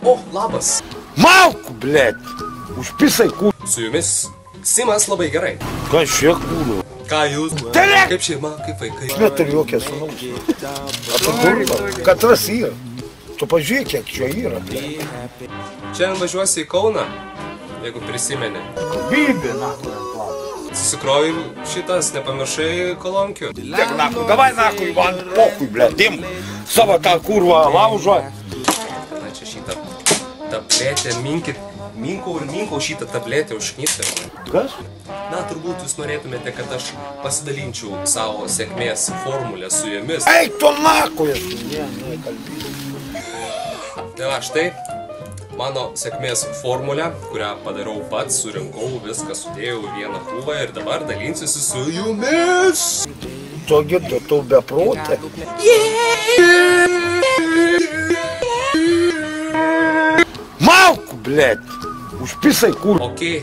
O, labas. Malku, blėt. Užpisai kur. Su jumis Simas labai gerai. Ką šie kūrų? Ką jūs? Telek! Kaip šeima, kaip vaikai? Aš neturiu jokia sūnaus. Apidurba. Katras yra. Tu pažiūrėk, kiek čia yra, blėt. Čia važiuosi į Kauną, jeigu prisimeni. Bybė, nakuj, ant plano. Susikrovim šitas, nepamiršai kolonkių. Tiek nakuj, davai nakuj, man pokuj, blėt. Dim savo tą kurvą laužą. Na čia šitą tabletę minkau šitą tabletę užkniptę. Kas? Na, turbūt jūs norėtumėte, kad aš pasidalinčiau savo sėkmės formulę su jumis. Eik tu nakuj. Ne, kalbėsiu. Tai va, štai mano sėkmės formulę, kurią padariau pats, surinkau, viską sudėjau į vieną krūvą ir dabar dalinsiuosi su jumis. Togi tu beprotė. Malku, blėt. Užpisai kur. Okei.